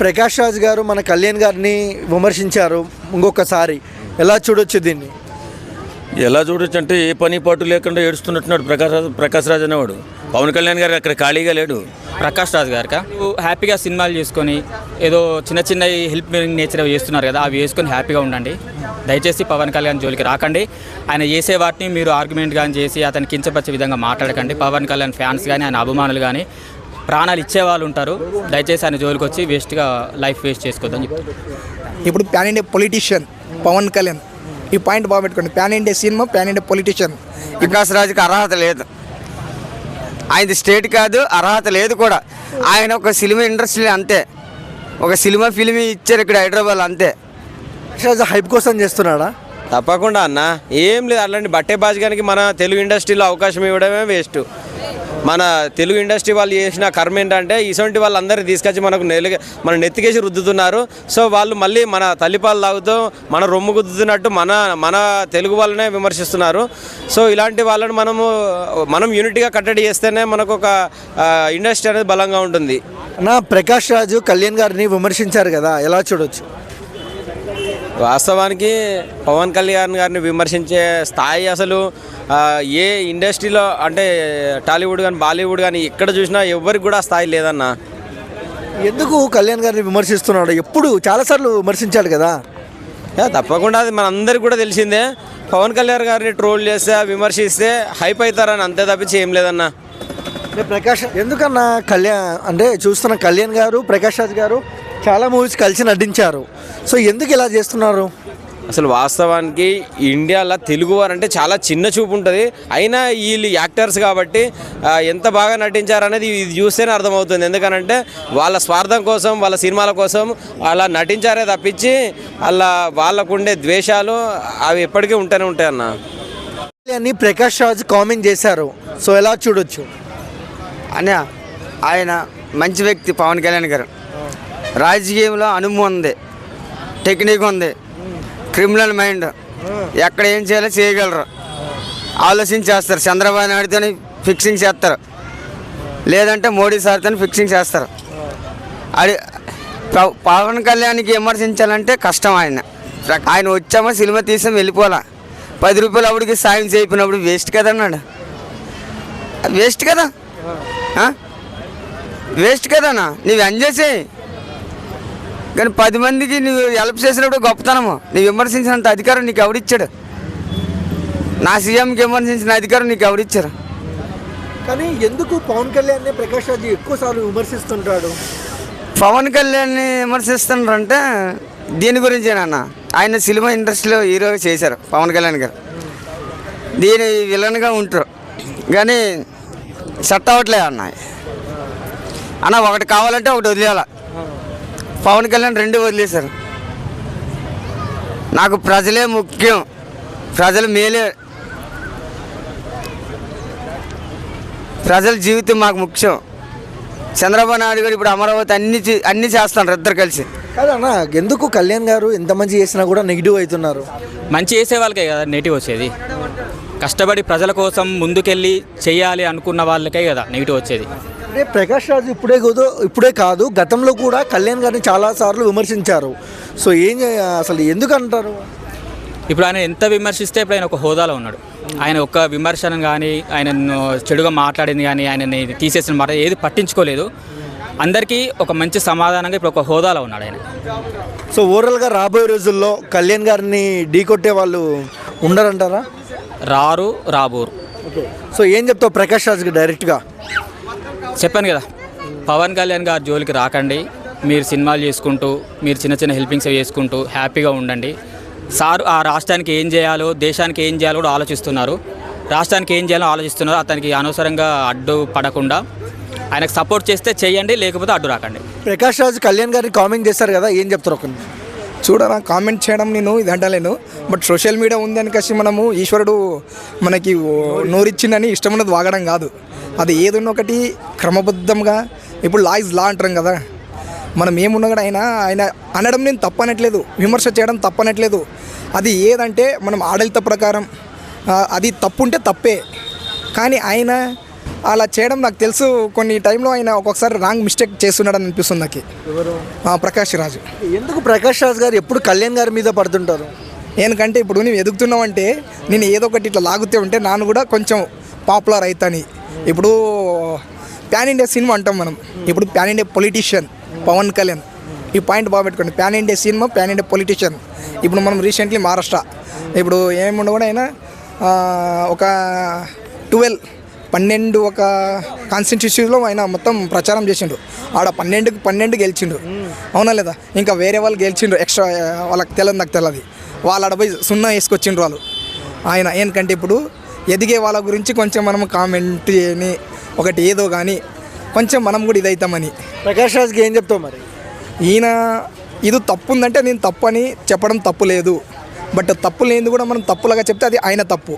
ప్రకాష్ రాజ్ గారు మన కళ్యాణ్ గారిని విమర్శించారు ఇంకొకసారి, ఎలా చూడొచ్చు దీన్ని? ఎలా చూడొచ్చు అంటే ఏ పని పాటు లేకుండా ఏడుస్తున్నట్టున్నాడు ప్రకాష్ రాజ్ అనేవాడు. పవన్ కళ్యాణ్ గారు అక్కడ ఖాళీగా లేడు. ప్రకాష్ రాజ్ గారిక హ్యాపీగా సినిమాలు చేసుకొని ఏదో చిన్న చిన్న హెల్ప్ నేచర్ చేస్తున్నారు కదా, అవి వేసుకొని హ్యాపీగా ఉండండి. దయచేసి పవన్ కళ్యాణ్ జోలికి రాకండి. ఆయన చేసే వాటిని మీరు ఆర్గ్యుమెంట్ కానీ చేసి అతను కించపరిచే విధంగా మాట్లాడకండి. పవన్ కళ్యాణ్ ఫ్యాన్స్ కానీ ఆయన అభిమానులు కానీ ప్రాణాలు ఇచ్చేవాళ్ళు ఉంటారు. దయచేసి ఆయన జోలికి వచ్చి వేస్ట్గా లైఫ్ వేస్ట్ చేసుకోవద్దని చెప్తారు. ఇప్పుడు pan India politician Pawan Kalyan, ఈ పాయింట్ బాగా పెట్టుకోండి. Pan India cinema, pan India politician. Prakash రాజుకి అర్హత లేదు, ఆయనది స్టేట్ కాదు, అర్హత లేదు కూడా. ఆయన ఒక సినిమా ఇండస్ట్రీ అంతే, ఒక సినిమా ఫిల్మ్ ఇచ్చారు ఇక్కడ హైదరాబాద్ అంతే. ప్రకాష్ హైప్ కోసం చేస్తున్నాడా? తప్పకుండా అన్న, ఏం లేదు. అలాంటి బట్టే బాజగానికి మన తెలుగు ఇండస్ట్రీలో అవకాశం ఇవ్వడమే వేస్ట్. మన తెలుగు ఇండస్ట్రీ వాళ్ళు చేసిన కర్మ ఏంటంటే ఇటువంటి వాళ్ళందరినీ తీసుకొచ్చి మన నెత్తికేసి రుద్దుతున్నారు. సో వాళ్ళు మళ్ళీ మన తల్లిపాలు తాగుతూ మన రొమ్ము గుద్దుతున్నట్టు మన తెలుగు వాళ్ళనే విమర్శిస్తున్నారు. సో ఇలాంటి వాళ్ళని మనం యూనిట్గా కట్టడి చేస్తేనే మనకు ఒక ఇండస్ట్రీ అనేది బలంగా ఉంటుంది. ప్రకాష్ రాజు కళ్యాణ్ గారిని విమర్శించారు కదా, ఎలా చూడొచ్చు? వాస్తవానికి పవన్ కళ్యాణ్ గారిని విమర్శించే స్థాయి అసలు ఏ ఇండస్ట్రీలో అంటే టాలీవుడ్ కానీ బాలీవుడ్ కానీ ఎక్కడ చూసినా ఎవరికి కూడా స్థాయి లేదన్న. ఎందుకు కళ్యాణ్ గారిని విమర్శిస్తున్నాడు? ఎప్పుడు చాలాసార్లు విమర్శించాడు కదా. తప్పకుండా అది మనందరికీ కూడా తెలిసిందే. పవన్ కళ్యాణ్ గారిని ట్రోల్ చేస్తే విమర్శిస్తే హైప్ అవుతారని అంతే తప్పించి ఏం లేదన్న. ప్రకాష్ ఎందుకన్నా అంటే చూస్తున్న కళ్యాణ్ గారు ప్రకాష్ రాజ్ గారు చాలా మూవీస్ కలిసి నటించారు. సో ఎందుకు ఇలా చేస్తున్నారు? అసలు వాస్తవానికి ఇండియాలో తెలుగువారు అంటే చాలా చిన్న చూపు ఉంటుంది. అయినా వీళ్ళు యాక్టర్స్ కాబట్టి ఎంత బాగా నటించారనేది ఇది చూస్తేనే అర్థమవుతుంది. ఎందుకనంటే వాళ్ళ స్వార్థం కోసం, వాళ్ళ సినిమాల కోసం అలా నటించారే తప్పించి వాళ్ళకుండే ద్వేషాలు అవి ఎప్పటికీ ఉంటూనే ఉంటాయి అన్న. అని ప్రకాష్ రాజ్ కామెంట్ చేశారు, సో ఎలా చూడొచ్చు? అని ఆయన మంచి వ్యక్తి పవన్ కళ్యాణ్ గారు. రాజకీయంలో అనుభవం ఉంది, టెక్నిక్ ఉంది, క్రిమినల్ మైండ్, ఎక్కడ ఏం చేయాలో చేయగలరు, ఆలోచన చేస్తారు. చంద్రబాబు నాయుడుతో ఫిక్సింగ్ చేస్తారు, లేదంటే మోడీ సార్తో ఫిక్సింగ్ చేస్తారు. అది పవన్ కళ్యాణ్కి విమర్శించాలంటే కష్టం. ఆయన వచ్చామో సినిమా తీసాం వెళ్ళిపోలా, 10 రూపాయలు అప్పటికి సాయం చేయకపోయినప్పుడు వేస్ట్ కదా అన్నాడు. వేస్ట్ కదా, వేస్ట్ కదన్నా. నువ్వు ఎంజాయ్ చేయి, కానీ 10 మందికి నువ్వు హెల్ప్ చేసినప్పుడు గొప్పతనము. నువ్వు విమర్శించినంత అధికారం నీకు ఎవరిచ్చాడు? నా సీఎంకి విమర్శించిన అధికారం నీకు ఎవరిచ్చారు? కానీ ఎందుకు పవన్ కళ్యాణ్ ప్రకాష్ రాజ్ ఎక్కువసార్లు విమర్శిస్తుంటాడు? పవన్ కళ్యాణ్ని విమర్శిస్తున్నారంటే దీని గురించేనన్న. ఆయన సినిమా ఇండస్ట్రీలో హీరో చేశారు పవన్ కళ్యాణ్ గారు, దీని విలన్గా ఉంటారు. కానీ సెట్ అవ్వట్లేదు అన్న. ఒకటి కావాలంటే ఒకటి వదిలేయాల. పవన్ కళ్యాణ్ 2 వదిలేశారు. నాకు ప్రజలే ముఖ్యం, ప్రజల మేలే, ప్రజల జీవితం మాకు ముఖ్యం. చంద్రబాబు నాయుడు గారు ఇప్పుడు అమరావతి అన్నీ చేస్తున్నారు ఇద్దరు కలిసి. కాదన్నా, ఎందుకు కళ్యాణ్ గారు ఎంత మంచి చేసినా కూడా నెగిటివ్ అవుతున్నారు? మంచి చేసే వాళ్ళకే కదా నెగిటివ్ వచ్చేది. కష్టపడి ప్రజల కోసం ముందుకెళ్ళి చేయాలి అనుకున్న వాళ్ళకే కదా నెగిటివ్ వచ్చేది. అంటే ప్రకాష్ రాజ్ ఇప్పుడే కాదు గతంలో కూడా కళ్యాణ్ గారిని చాలాసార్లు విమర్శించారు. సో అసలు ఎందుకు అంటారు? ఇప్పుడు ఆయన ఎంత విమర్శిస్తే ఇప్పుడు ఆయన ఒక హోదాలో ఉన్నాడు. ఆయన ఒక్క విమర్శన కానీ, ఆయనను చెడుగా మాట్లాడింది కానీ, ఆయనని తీసేసిన మాట ఏది పట్టించుకోలేదు. అందరికీ ఒక మంచి సమాధానంగా ఇప్పుడు ఒక హోదాలో ఉన్నాడు ఆయన. సో ఓవరాల్గా రాబోయే రోజుల్లో కళ్యాణ్ గారిని ఢీకొట్టే వాళ్ళు ఉండరంటారా? రాబోరు. సో ఏం చెప్తావు ప్రకాష్ రాజ్కి డైరెక్ట్గా? చెప్పాను కదా, పవన్ కళ్యాణ్ గారి జోలికి రాకండి. మీరు సినిమాలు చేసుకుంటూ, మీరు చిన్న చిన్న హెల్పింగ్స్ చేసుకుంటూ హ్యాపీగా ఉండండి. సార్ ఆ రాష్ట్రానికి ఏం చేయాలో, దేశానికి ఏం చేయాలో కూడా ఆలోచిస్తున్నారు. రాష్ట్రానికి ఏం చేయాలో ఆలోచిస్తున్నారు. అతనికి అనవసరంగా అడ్డు పడకుండా ఆయనకు సపోర్ట్ చేస్తే చేయండి, లేకపోతే అడ్డు రాకండి. ప్రకాష్ రాజ్ కళ్యాణ్ గారిని కామెంట్ చేస్తారు కదా, ఏం చెప్తారు? ఒక చూడరా, కామెంట్ చేయడం నేను ఇది అంటలేను, బట్ సోషల్ మీడియా ఉందని కలిసి మనము ఈశ్వరుడు మనకి నోరిచ్చిందని ఇష్టమున్నది వాగడం కాదు. అది ఏదన్నా ఒకటి క్రమబద్ధంగా, ఇప్పుడు లా ఇస్ లా అంటాం కదా, మనం ఏమున్నా కూడా ఆయన అనడం నేను తప్పనట్లేదు, విమర్శ చేయడం తప్పనట్లేదు. అది ఏదంటే మనం ఆడళిత ప్రకారం అది తప్పు ఉంటే తప్పే. కానీ ఆయన అలా చేయడం నాకు తెలుసు. కొన్ని టైంలో ఆయన ఒక్కొక్కసారి రాంగ్ మిస్టేక్ చేస్తున్నాడని అనిపిస్తుంది నాకు. ఎవరు? ప్రకాష్ రాజు. ఎందుకు ప్రకాష్ రాజ్ గారు ఎప్పుడు కళ్యాణ్ గారి మీద పడుతుంటారు? ఎందుకంటే ఇప్పుడు నువ్వు ఎదుగుతున్నావంటే నేను ఏదో ఒకటి ఇట్లా లాగుతూ ఉంటే నాను కూడా కొంచెం పాపులర్ అవుతాని. ఇప్పుడు ప్యాన్ ఇండియా సినిమా అంటాం మనం. ఇప్పుడు pan India politician Pawan Kalyan. ఈ పాయింట్ బాగా పెట్టుకోండి. Pan India cinema, pan India politician. ఇప్పుడు మనం రీసెంట్లీ మహారాష్ట్ర ఇప్పుడు ఏముండవు కూడా ఆయన ఒక 12 ఒక కాన్స్టిట్యూన్సీలో ఆయన మొత్తం ప్రచారం చేసిండు. ఆడ 12 గెలిచిండు, అవునా లేదా? ఇంకా వేరే వాళ్ళు గెలిచిండ్రు ఎక్స్ట్రా, వాళ్ళకి తెలియదు, నాకు తెలియదు. వాళ్ళు ఆడ పోయి 0 వేసుకొచ్చిండ్రు వాళ్ళు. ఆయన ఎందుకంటే ఇప్పుడు ఎదిగే వాళ్ళ గురించి కొంచెం మనం కామెంట్ చేయని ఒకటి ఏదో కానీ కొంచెం మనం కూడా ఇదవుతామని. ప్రకాష్ రాజ్కి ఏం చెప్తావు మరి? ఈయన ఇది తప్పు ఉందంటే నేను తప్పు అని చెప్పడం తప్పు లేదు. బట్ తప్పు లేనిది కూడా మనం తప్పులాగా చెప్తే అది ఆయన తప్పు.